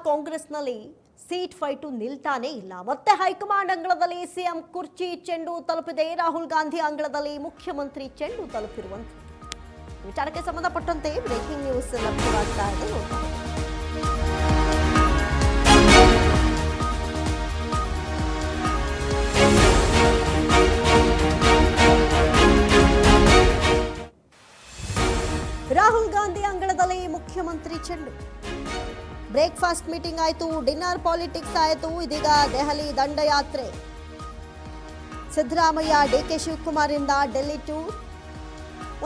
ಕಾಂಗ್ರೆಸ್ನಲ್ಲಿ seat fight ನಿಲ್ತಾನೇ ಇಲ್ಲ. ಮತ್ತೆ ಹೈಕಮಾಂಡ್ ಅಂಗಳದಲ್ಲಿ ಸಿಎಂ ಕುರ್ಚಿ ಚೆಂಡು ತಲುಪಿದೆ. ರಾಹುಲ್ ಗಾಂಧಿ ಅಂಗಳದಲ್ಲಿ ಮುಖ್ಯಮಂತ್ರಿ ಚೆಂಡು ತಲುಪಿರುವಂತೆ ವಿಚಾರಕ್ಕೆ ಸಂಬಂಧಪಟ್ಟಂತೆ ಬ್ರೇಕಿಂಗ್ ನ್ಯೂಸ್ ಲಭ್ಯವಾಗ್ತಾ ಇದೆ. ರಾಹುಲ್ ಗಾಂಧಿ ಅಂಗಳದಲ್ಲಿ ಮುಖ್ಯಮಂತ್ರಿ ಚೆಂಡು. ಬ್ರೇಕ್ಫಾಸ್ಟ್ ಮೀಟಿಂಗ್ ಆಯಿತು, ಡಿನ್ನರ್ ಪಾಲಿಟಿಕ್ಸ್ ಆಯಿತು, ಇದೀಗ ದೆಹಲಿ ದಂಡಯಾತ್ರೆ. ಸಿದ್ದರಾಮಯ್ಯ ಡಿಕೆ ಶಿವಕುಮಾರ್ ಇಂದ ಡೆಲ್ಲಿ ಟೂರ್.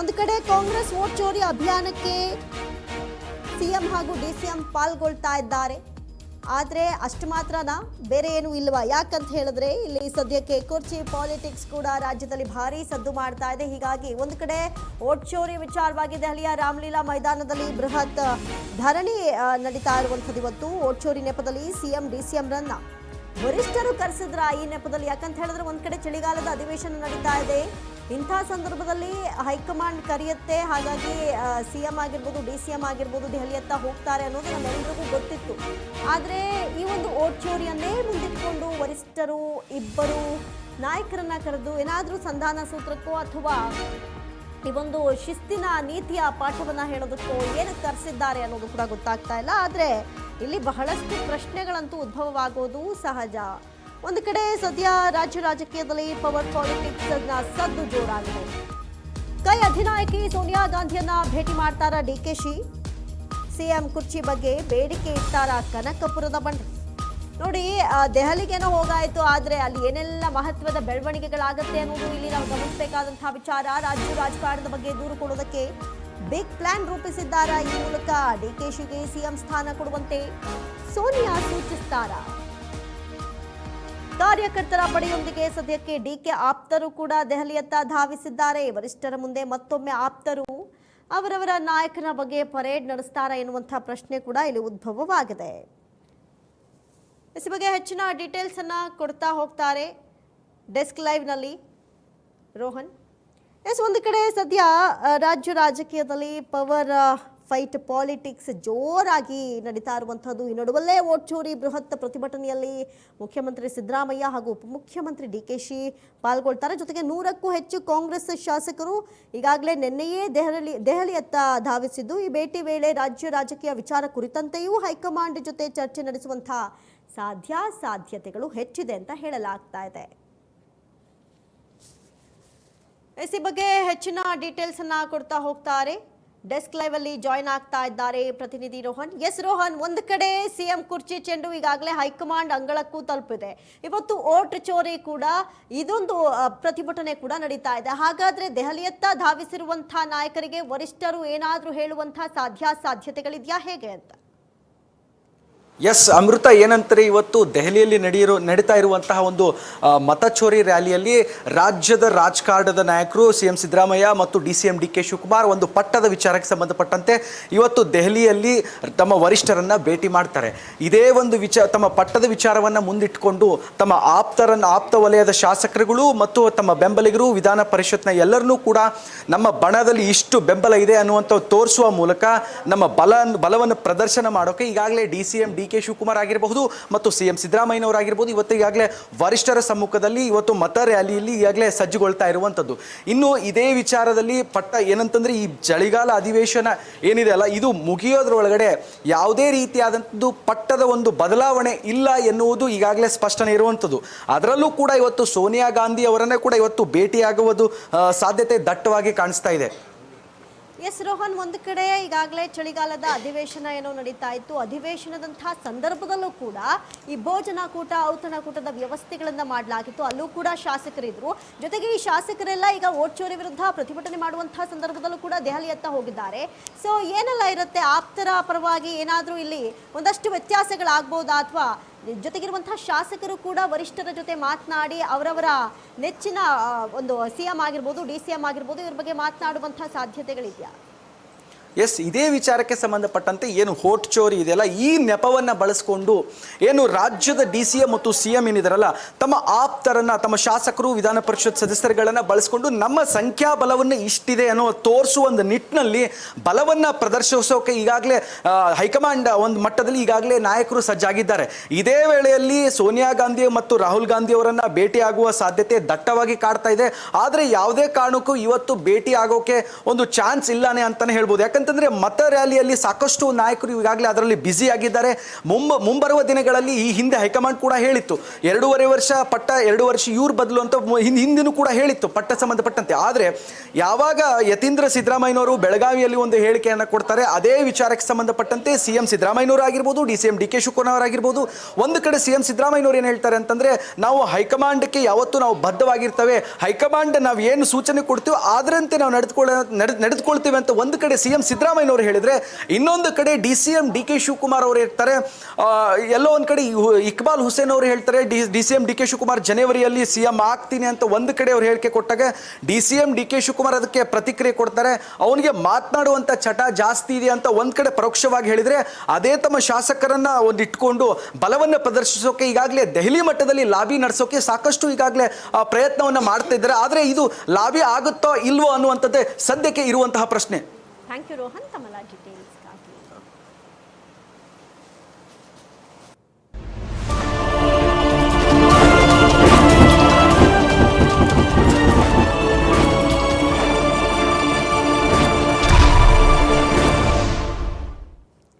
ಒಂದು ಕಡೆ ಕಾಂಗ್ರೆಸ್ ವೋಟ್ ಚೋರಿ ಅಭಿಯಾನಕ್ಕೆ ಸಿಎಂ ಹಾಗೂ ಡಿಸಿಎಂ ಪಾಲ್ಗೊಳ್ತಾ ಇದ್ದಾರೆ. ಆದರೆ ಅಷ್ಟು ಮಾತ್ರನಾ, ಬೇರೆ ಏನು ಇಲ್ವಾ? ಯಾಕಂತ ಹೇಳಿದ್ರೆ ಇಲ್ಲಿ ಸದ್ಯಕ್ಕೆ ಕುರ್ಚಿ ಪಾಲಿಟಿಕ್ಸ್ ಕೂಡ ರಾಜ್ಯದಲ್ಲಿ ಭಾರಿ ಸದ್ದು ಮಾಡ್ತಾ ಇದೆ. ಹೀಗಾಗಿ ಒಂದು ಕಡೆ ವೋಟ್ ಚೋರಿ ವಿಚಾರವಾಗಿ ದೆಹಲಿಯ ರಾಮಲೀಲಾ ಮೈದಾನದಲ್ಲಿ ಬೃಹತ್ ಧರಣಿ ನಡೀತಾ ಇರುವಂಥದ್ದು. ಇವತ್ತು ವೋಟ್ ಚೋರಿ ನೆಪದಲ್ಲಿ ಸಿಎಂ ಡಿಸಿಎಂರನ್ನ ವರಿಷ್ಠರು ಕರೆಸಿದ್ರ ಈ ನೆಪದಲ್ಲಿ. ಯಾಕಂತ ಹೇಳಿದ್ರೆ ಒಂದ್ ಕಡೆ ಚಳಿಗಾಲದ ಅಧಿವೇಶನ ನಡೀತಾ ಇದೆ. ಇಂಥ ಸಂದರ್ಭದಲ್ಲಿ ಹೈಕಮಾಂಡ್ ಕರೆಯುತ್ತೆ, ಹಾಗಾಗಿ ಸಿಎಂ ಆಗಿರ್ಬೋದು ಡಿಸಿಎಂ ಆಗಿರ್ಬೋದು ದೆಹಲಿಯತ್ತ ಹೋಗ್ತಾರೆ ಅನ್ನೋದು ನಮ್ಮೆಲ್ಲರಿಗೂ ಗೊತ್ತಿತ್ತು. ಆದರೆ ಈ ಒಂದು ವೋಟ್ ಚೋರಿಯನ್ನೇ ಮುಂದಿಟ್ಕೊಂಡು ವರಿಷ್ಠರು ಇಬ್ಬರು ನಾಯಕರನ್ನ ಕರೆದು ಏನಾದರೂ ಸಂಧಾನ ಸೂತ್ರಕ್ಕೋ ಅಥವಾ ಈ ಒಂದು ಶಿಸ್ತಿನ ನೀತಿಯ ಪಾಠವನ್ನ ಹೇಳೋದಕ್ಕೋ ಏನಕ್ಕೆ ಕರೆಸಿದ್ದಾರೆ ಅನ್ನೋದು ಕೂಡ ಗೊತ್ತಾಗ್ತಾ ಇಲ್ಲ. ಆದರೆ ಇಲ್ಲಿ ಬಹಳಷ್ಟು ಪ್ರಶ್ನೆಗಳಂತೂ ಉದ್ಭವವಾಗೋದು ಸಹಜ. ಒಂದು ಕಡೆ ಸದ್ಯ ರಾಜ್ಯ ರಾಜಕೀಯದಲ್ಲಿ ಪವರ್ ಪಾಲಿಟಿಕ್ಸ್ ಸದ್ದು ಜೋರಾಗಿದೆ. ಕೈ ಅಧಿನಾಯಕಿ ಸೋನಿಯಾ ಗಾಂಧಿಯನ್ನ ಭೇಟಿ ಮಾಡ್ತಾರ ಡಿಕೆಶಿ. ಸಿಎಂ ಕುರ್ಚಿ ಬಗ್ಗೆ ಬೇಡಿಕೆ ಇಡ್ತಾರ ಕನಕಪುರದ ಬಂಡೆ. ನೋಡಿ, ದೆಹಲಿಗೇನೋ ಹೋಗಾಯ್ತು, ಆದರೆ ಅಲ್ಲಿ ಏನೆಲ್ಲ ಮಹತ್ವದ ಬೆಳವಣಿಗೆಗಳಾಗತ್ತೆ ಅನ್ನೋದು ಇಲ್ಲಿ ನಾವು ಗಮನಿಸಬೇಕಾದಂತಹ ವಿಚಾರ. ರಾಜ್ಯ ರಾಜಕಾರಣದ ಬಗ್ಗೆ ದೂರು ಕೊಡೋದಕ್ಕೆ ಬಿಗ್ ಪ್ಲಾನ್ ರೂಪಿಸಿದ್ದಾರ. ಈ ಮೂಲಕ ಡಿಕೆಶಿಗೆ ಸಿಎಂ ಸ್ಥಾನ ಕೊಡುವಂತೆ ಸೋನಿಯಾ ಸೂಚಿಸ್ತಾರ. ಕಾರ್ಯಕರ್ತರ ಪಡೆಯೊಂದಿಗೆ ಸದ್ಯಕ್ಕೆ ಡಿಕೆ ಆಪ್ತರು ಕೂಡ ದೆಹಲಿಯತ್ತ ಧಾವಿಸಿದ್ದಾರೆ. ವರಿಷ್ಠರ ಮುಂದೆ ಮತ್ತೊಮ್ಮೆ ಆಪ್ತರು ಅವರವರ ನಾಯಕನ ಬಗ್ಗೆ ಪರೇಡ್ ನಡೆಸ್ತಾರ ಎನ್ನುವಂತಹ ಪ್ರಶ್ನೆ ಕೂಡ ಇಲ್ಲಿ ಉದ್ಭವವಾಗಿದೆ. ಈ ಬಗ್ಗೆ ಹೆಚ್ಚಿನ ಡೀಟೇಲ್ಸ್ ಅನ್ನ ಕೊಡ್ತಾ ಹೋಗ್ತಾರೆ ಡೆಸ್ಕ್ ಲೈವ್ ನಲ್ಲಿ ರೋಹನ್. ಒಂದು ಕಡೆ ಸದ್ಯ ರಾಜ್ಯ ರಾಜಕೀಯದಲ್ಲಿ ಪವರ್ ಫೈಟ್ ಪಾಲಿಟಿಕ್ಸ್ ಜೋರಾಗಿ ನಡೀತಾ ಇರುವಂಥದ್ದು. ಈ ನಡುವಲ್ಲೇ ವೋಟ್ ಚೋರಿ ಬೃಹತ್ ಪ್ರತಿಭಟನೆಯಲ್ಲಿ ಮುಖ್ಯಮಂತ್ರಿ ಸಿದ್ದರಾಮಯ್ಯ ಹಾಗೂ ಉಪಮುಖ್ಯಮಂತ್ರಿ ಡಿಕೆಶಿ ಪಾಲ್ಗೊಳ್ತಾರೆ. ಜೊತೆಗೆ 100ಕ್ಕೂ ಹೆಚ್ಚು ಕಾಂಗ್ರೆಸ್ ಶಾಸಕರು ಈಗಾಗಲೇ ನಿನ್ನೆಯೇ ದೆಹಲಿಯತ್ತ ಧಾವಿಸಿದ್ದು, ಈ ಭೇಟಿ ವೇಳೆ ರಾಜ್ಯ ರಾಜಕೀಯ ವಿಚಾರ ಕುರಿತಂತೆಯೂ ಹೈಕಮಾಂಡ್ ಜೊತೆ ಚರ್ಚೆ ನಡೆಸುವಂತಹ ಸಾಧ್ಯತೆಗಳು ಹೆಚ್ಚಿದೆ ಅಂತ ಹೇಳಲಾಗ್ತಾ ಇದೆ. ಈ ಬಗ್ಗೆ ಹೆಚ್ಚಿನ ಡೀಟೇಲ್ಸ್ ಅನ್ನ ಕೊಡ್ತಾ ಹೋಗ್ತಾರೆ. ಡೆಸ್ಕ್ ಲೈವ್ ಅಲ್ಲಿ ಜಾಯ್ನ್ ಆಗ್ತಾ ಇದ್ದಾರೆ ಪ್ರತಿನಿಧಿ ರೋಹನ್. ಎಸ್ ರೋಹನ್, ಒಂದು ಕಡೆ ಸಿಎಂ ಕುರ್ಚಿ ಚೆಂಡು ಈಗಾಗಲೇ ಹೈಕಮಾಂಡ್ ಅಂಗಳಕ್ಕೂ ತಲುಪಿದೆ. ಇವತ್ತು ವೋಟ್ ಚೋರಿ ಕೂಡ ಇದೊಂದು ಪ್ರತಿಭಟನೆ ಕೂಡ ನಡೀತಾ ಇದೆ. ಹಾಗಾದ್ರೆ ದೆಹಲಿಯತ್ತ ಧಾವಿಸಿರುವಂತಹ ನಾಯಕರಿಗೆ ವರಿಷ್ಠರು ಏನಾದರೂ ಹೇಳುವಂತಹ ಸಾಧ್ಯತೆಗಳಿದೆಯಾ, ಹೇಗೆ ಅಂತ? ಎಸ್ ಅಮೃತ, ಏನಂತಾರೆ ಇವತ್ತು ದೆಹಲಿಯಲ್ಲಿ ನಡೀತಾ ಇರುವಂತಹ ಒಂದು ಮತಚೋರಿ ರ್ಯಾಲಿಯಲ್ಲಿ ರಾಜ್ಯದ ರಾಜಕಾರಣದ ನಾಯಕರು ಸಿಎಂ ಸಿದ್ದರಾಮಯ್ಯ ಮತ್ತು ಡಿಸಿಎಂ ಡಿಕೆ ಶಿವಕುಮಾರ್ ಒಂದು ಪಟ್ಟದ ವಿಚಾರಕ್ಕೆ ಸಂಬಂಧಪಟ್ಟಂತೆ ಇವತ್ತು ದೆಹಲಿಯಲ್ಲಿ ತಮ್ಮ ವರಿಷ್ಠರನ್ನ ಭೇಟಿ ಮಾಡ್ತಾರೆ. ಇದೇ ಒಂದು ತಮ್ಮ ಪಟ್ಟದ ವಿಚಾರವನ್ನು ಮುಂದಿಟ್ಟುಕೊಂಡು ತಮ್ಮ ಆಪ್ತ ವಲಯದ ಶಾಸಕರುಗಳು ಮತ್ತು ತಮ್ಮ ಬೆಂಬಲಿಗರು ವಿಧಾನ ಪರಿಷತ್ನ ಎಲ್ಲರನ್ನೂ ಕೂಡ ನಮ್ಮ ಬಣದಲ್ಲಿ ಇಷ್ಟು ಬೆಂಬಲ ಇದೆ ಅನ್ನುವಂಥ ತೋರಿಸುವ ಮೂಲಕ ನಮ್ಮ ಬಲವನ್ನು ಪ್ರದರ್ಶನ ಮಾಡೋಕೆ ಈಗಾಗಲೇ ಡಿಸಿಎಂ ಡಿಕೆ ಶಿವಕುಮಾರ್ ಆಗಿರಬಹುದು ಮತ್ತು ಸಿಎಂ ಸಿದ್ದರಾಮಯ್ಯನವರಾಗಿರ್ಬೋದು ಇವತ್ತು ಈಗಾಗಲೇ ವರಿಷ್ಠರ ಸಮ್ಮುಖದಲ್ಲಿ ಇವತ್ತು ಮತ ರ್ಯಾಲಿಯಲ್ಲಿ ಈಗಾಗಲೇ ಸಜ್ಜುಗೊಳ್ತಾ ಇರುವಂಥದ್ದು. ಇನ್ನು ಇದೇ ವಿಚಾರದಲ್ಲಿ ಏನಂತಂದ್ರೆ ಈ ಚಳಿಗಾಲ ಅಧಿವೇಶನ ಏನಿದೆ ಅಲ್ಲ, ಇದು ಮುಗಿಯೋದ್ರೊಳಗಡೆ ಯಾವುದೇ ರೀತಿಯಾದಂಥದ್ದು ಪಟ್ಟದ ಒಂದು ಬದಲಾವಣೆ ಇಲ್ಲ ಎನ್ನುವುದು ಈಗಾಗಲೇ ಸ್ಪಷ್ಟನೆ ಇರುವಂಥದ್ದು. ಅದರಲ್ಲೂ ಕೂಡ ಇವತ್ತು ಸೋನಿಯಾ ಗಾಂಧಿ ಅವರನ್ನೇ ಕೂಡ ಇವತ್ತು ಭೇಟಿಯಾಗುವುದು ಸಾಧ್ಯತೆ ದಟ್ಟವಾಗಿ ಕಾಣಿಸ್ತಾ ಇದೆ. ಎಸ್ ರೋಹನ್, ಒಂದು ಕಡೆ ಈಗಾಗಲೇ ಚಳಿಗಾಲದ ಅಧಿವೇಶನ ಏನೋ ನಡೀತಾ ಇತ್ತು. ಅಧಿವೇಶನದಂತಹ ಸಂದರ್ಭದಲ್ಲೂ ಕೂಡ ಈ ಭೋಜನಕೂಟ ಔತಣಕೂಟದ ವ್ಯವಸ್ಥೆಗಳನ್ನ ಮಾಡಲಾಗಿತ್ತು. ಅಲ್ಲೂ ಕೂಡ ಶಾಸಕರಿದ್ರು. ಜೊತೆಗೆ ಈ ಶಾಸಕರೆಲ್ಲ ಈಗ ವೋಟ್ ಚೋರಿ ವಿರುದ್ಧ ಪ್ರತಿಭಟನೆ ಮಾಡುವಂತಹ ಸಂದರ್ಭದಲ್ಲೂ ಕೂಡ ದೆಹಲಿಯತ್ತ ಹೋಗಿದ್ದಾರೆ. ಸೊ ಏನೆಲ್ಲ ಇರುತ್ತೆ, ಆಪ್ತರ ಪರವಾಗಿ ಏನಾದರೂ ಇಲ್ಲಿ ಒಂದಷ್ಟು ವ್ಯತ್ಯಾಸಗಳಾಗ್ಬೋದಾ, ಅಥವಾ ಜೊತೆಗಿರುವಂತಹ ಶಾಸಕರು ಕೂಡ ವರಿಷ್ಠರ ಜೊತೆ ಮಾತನಾಡಿ ಅವರವರ ನೆಚ್ಚಿನ ಒಂದು ಸಿಎಂ ಆಗಿರ್ಬೋದು ಡಿಸಿಎಂ ಆಗಿರ್ಬೋದು ಇವ್ರ ಬಗ್ಗೆ ಮಾತನಾಡುವಂತಹ ಸಾಧ್ಯತೆಗಳಿದೆಯಾ? ಎಸ್, ಇದೇ ವಿಚಾರಕ್ಕೆ ಸಂಬಂಧಪಟ್ಟಂತೆ ಏನು ಹೋಟ್ ಚೋರಿ ಇದೆಯಲ್ಲ, ಈ ನೆಪವನ್ನು ಬಳಸಿಕೊಂಡು ಏನು ರಾಜ್ಯದ DCM ಮತ್ತು CM ಏನಿದಾರಲ್ಲ, ತಮ್ಮ ಆಪ್ತರನ್ನ, ತಮ್ಮ ಶಾಸಕರು, ವಿಧಾನ ಪರಿಷತ್ ಸದಸ್ಯರುಗಳನ್ನ ಬಳಸಿಕೊಂಡು ನಮ್ಮ ಸಂಖ್ಯಾಬಲವನ್ನು ಇಷ್ಟಿದೆ ಅನ್ನೋ ತೋರಿಸುವ ಒಂದು ನಿಟ್ಟಿನಲ್ಲಿ ಬಲವನ್ನು ಪ್ರದರ್ಶಿಸೋಕೆ ಈಗಾಗಲೇ ಹೈಕಮಾಂಡ್ ಒಂದು ಮಟ್ಟದಲ್ಲಿ ಈಗಾಗಲೇ ನಾಯಕರು ಸಜ್ಜಾಗಿದ್ದಾರೆ. ಇದೇ ವೇಳೆಯಲ್ಲಿ ಸೋನಿಯಾ ಗಾಂಧಿ ಮತ್ತು ರಾಹುಲ್ ಗಾಂಧಿ ಅವರನ್ನ ಭೇಟಿಯಾಗುವ ಸಾಧ್ಯತೆ ದಟ್ಟವಾಗಿ ಕಾಡ್ತಾ ಇದೆ. ಆದರೆ ಯಾವುದೇ ಕಾರಣಕ್ಕೂ ಇವತ್ತು ಭೇಟಿ ಆಗೋಕೆ ಒಂದು ಚಾನ್ಸ್ ಇಲ್ಲಾನೆ ಅಂತಾನೆ ಹೇಳ್ಬೋದು. ಯಾಕಂತಂದ್ರೆ ಮತ ರ್ಯಾಲಿಯಲ್ಲಿ ಸಾಕಷ್ಟು ನಾಯಕರು ಈಗಾಗಲೇ ಅದರಲ್ಲಿ ಬ್ಯುಸಿ ಆಗಿದ್ದಾರೆ. ಮುಂಬರುವ ದಿನಗಳಲ್ಲಿ ಈ ಹಿಂದೆ ಹೈಕಮಾಂಡ್ ಕೂಡ ಹೇಳಿತ್ತು 2.5 ವರ್ಷ ಪಟ್ಟ, 2 ವರ್ಷ ಇವ್ರ ಬದಲು ಅಂತ ಹಿಂದಿನೂ ಕೂಡ ಹೇಳಿತ್ತು ಪಟ್ಟ ಸಂಬಂಧಪಟ್ಟಂತೆ. ಆದರೆ ಯಾವಾಗ ಯತೀಂದ್ರ ಸಿದ್ದರಾಮಯ್ಯನವರು ಬೆಳಗಾವಿಯಲ್ಲಿ ಒಂದು ಹೇಳಿಕೆಯನ್ನು ಕೊಡ್ತಾರೆ, ಅದೇ ವಿಚಾರಕ್ಕೆ ಸಂಬಂಧಪಟ್ಟಂತೆ CM ಸಿದ್ದರಾಮಯ್ಯನವರು ಆಗಿರ್ಬೋದು, DCM DK ಶಿವಕುಮಾರ್ ಆಗಿರ್ಬೋದು, ಒಂದು ಕಡೆ CM ಸಿದ್ದರಾಮಯ್ಯನವರು ಏನು ಹೇಳ್ತಾರೆ ಅಂತಂದ್ರೆ, ನಾವು ಹೈಕಮಾಂಡ್ಗೆ ಯಾವತ್ತೂ ನಾವು ಬದ್ಧವಾಗಿರ್ತೇವೆ, ಹೈಕಮಾಂಡ್ ನಾವು ಏನು ಸೂಚನೆ ಕೊಡ್ತೀವೋ ಅದರಂತೆ ನಾವು ನಡೆದುಕೊಳ್ತೀವಿ ಅಂತ ಒಂದು ಕಡೆ CM ಸಿದ್ದರಾಮಯ್ಯನವರು ಹೇಳಿದ್ರೆ, ಇನ್ನೊಂದು ಕಡೆ DCM DK ಶಿವಕುಮಾರ್ ಅವರು ಇರ್ತಾರೆ. ಎಲ್ಲೋ ಒಂದು ಕಡೆ ಇಕ್ಬಾಲ್ ಹುಸೇನ್ ಅವರು ಹೇಳ್ತಾರೆ DCM DK ಶಿವಕುಮಾರ್ ಜನವರಿಯಲ್ಲಿ CM ಆಗ್ತೀನಿ ಅಂತ ಒಂದು ಕಡೆ ಅವ್ರು ಹೇಳಿಕೆ ಕೊಟ್ಟಾಗ DCM DK ಶಿವಕುಮಾರ್ ಅದಕ್ಕೆ ಪ್ರತಿಕ್ರಿಯೆ ಕೊಡ್ತಾರೆ. ಅವನಿಗೆ ಮಾತನಾಡುವಂಥ ಚಟ ಜಾಸ್ತಿ ಇದೆ ಅಂತ ಒಂದು ಕಡೆ ಪರೋಕ್ಷವಾಗಿ ಹೇಳಿದರೆ, ಅದೇ ತಮ್ಮ ಶಾಸಕರನ್ನ ಒಂದು ಇಟ್ಕೊಂಡು ಬಲವನ್ನು ಪ್ರದರ್ಶಿಸೋಕೆ ಈಗಾಗಲೇ ದೆಹಲಿ ಮಟ್ಟದಲ್ಲಿ ಲಾಬಿ ನಡೆಸೋಕೆ ಸಾಕಷ್ಟು ಈಗಾಗಲೇ ಪ್ರಯತ್ನವನ್ನು ಮಾಡ್ತಾ ಇದ್ದಾರೆ. ಆದರೆ ಇದು ಲಾಬಿ ಆಗುತ್ತೋ ಇಲ್ವೋ ಅನ್ನುವಂಥದ್ದೇ ಸದ್ಯಕ್ಕೆ ಇರುವಂತಹ ಪ್ರಶ್ನೆ. ಥ್ಯಾಂಕ್ ಯು ರೋಹನ್, ತಮ್ಮ ಡೀಟೇಲ್ಸ್.